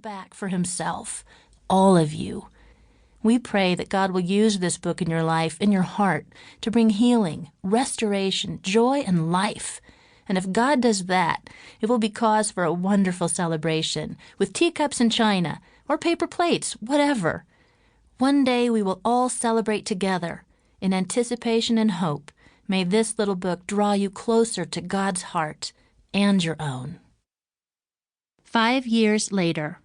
back for himself, all of you. We pray that God will use this book in your life, in your heart, to bring healing, restoration, joy, and life. And if God does that, it will be cause for a wonderful celebration, with teacups and china, or paper plates, whatever. One day we will all celebrate together. In anticipation and hope, may this little book draw you closer to God's heart and your own. 5 years later.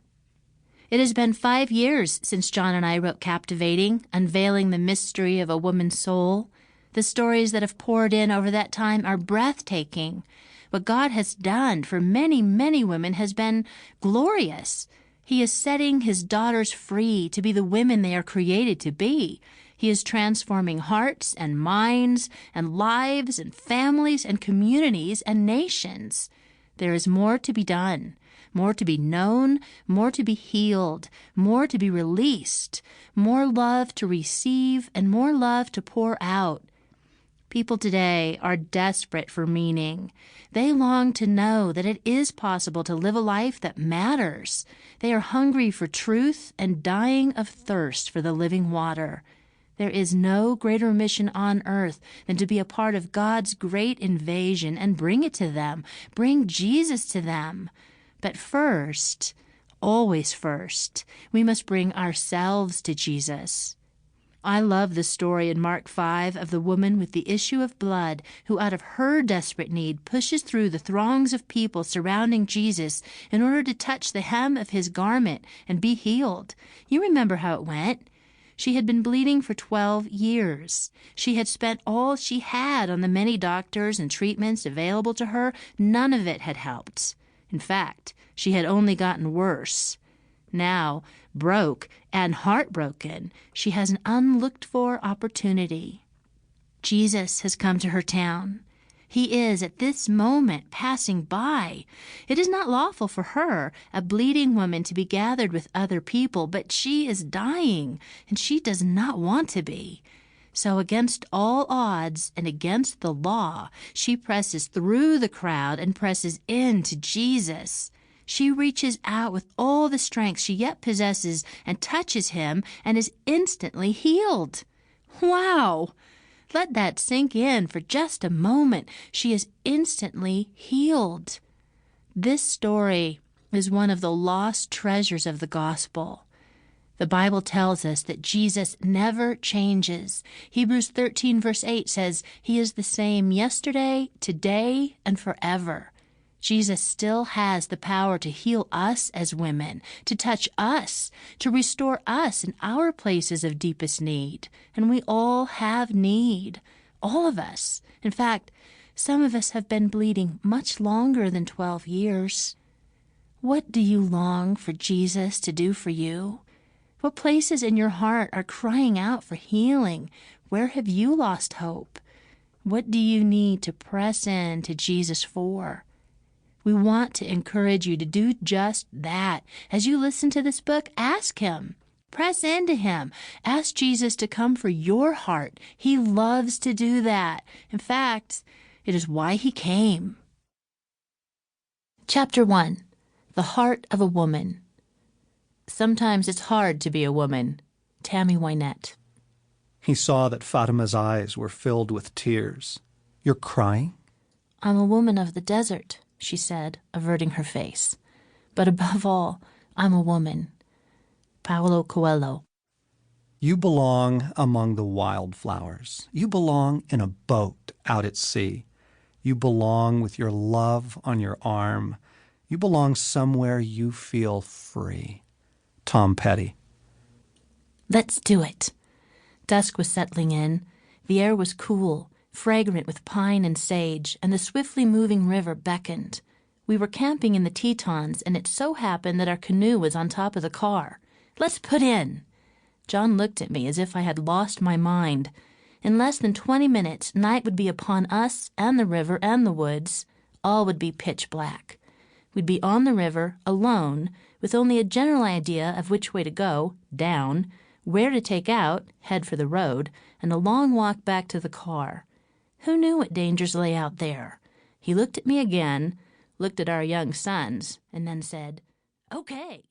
It has been 5 years since John and I wrote Captivating, Unveiling the Mystery of a Woman's Soul. The stories that have poured in over that time are breathtaking. What God has done for many, many women has been glorious. He is setting his daughters free to be the women they are created to be. He is transforming hearts and minds and lives and families and communities and nations. There is more to be done. More to be known, more to be healed, more to be released, more love to receive, and more love to pour out. People today are desperate for meaning. They long to know that it is possible to live a life that matters. They are hungry for truth and dying of thirst for the living water. There is no greater mission on earth than to be a part of God's great invasion and bring it to them, bring Jesus to them. But first, always first, we must bring ourselves to Jesus. I love the story in Mark 5 of the woman with the issue of blood who out of her desperate need pushes through the throngs of people surrounding Jesus in order to touch the hem of his garment and be healed. You remember how it went. She had been bleeding for 12 years. She had spent all she had on the many doctors and treatments available to her. None of it had helped. In fact, she had only gotten worse. Now, broke and heartbroken, she has an unlooked-for opportunity. Jesus has come to her town. He is, at this moment, passing by. It is not lawful for her, a bleeding woman, to be gathered with other people, but she is dying, and she does not want to be. So against all odds and against the law, she presses through the crowd and presses into Jesus. She reaches out with all the strength she yet possesses and touches him and is instantly healed. Wow! Let that sink in for just a moment. She is instantly healed. This story is one of the lost treasures of the gospel. The Bible tells us that Jesus never changes. Hebrews 13 verse 8 says, He is the same yesterday, today, and forever. Jesus still has the power to heal us as women, to touch us, to restore us in our places of deepest need. And we all have need. All of us. In fact, some of us have been bleeding much longer than 12 years. What do you long for Jesus to do for you? What places in your heart are crying out for healing? Where have you lost hope? What do you need to press in to Jesus for? We want to encourage you to do just that. As you listen to this book, ask him. Press into him. Ask Jesus to come for your heart. He loves to do that. In fact, it is why he came. Chapter 1. The Heart of a Woman. Sometimes it's hard to be a woman. Tammy Wynette. He saw that Fatima's eyes were filled with tears. You're crying? I'm a woman of the desert, she said, averting her face. But above all, I'm a woman. Paulo Coelho. You belong among the wildflowers. You belong in a boat out at sea. You belong with your love on your arm. You belong somewhere you feel free. Tom Petty. Let's do it. Dusk was settling in. The air was cool, fragrant with pine and sage, and the swiftly moving river beckoned. We were camping in the Tetons, and it so happened that our canoe was on top of the car. Let's put in. John looked at me as if I had lost my mind. In less than 20 minutes, night would be upon us and the river and the woods. All would be pitch black. We'd be on the river, alone, with only a general idea of which way to go, down, where to take out, head for the road, and a long walk back to the car. Who knew what dangers lay out there? He looked at me again, looked at our young sons, and then said, "Okay."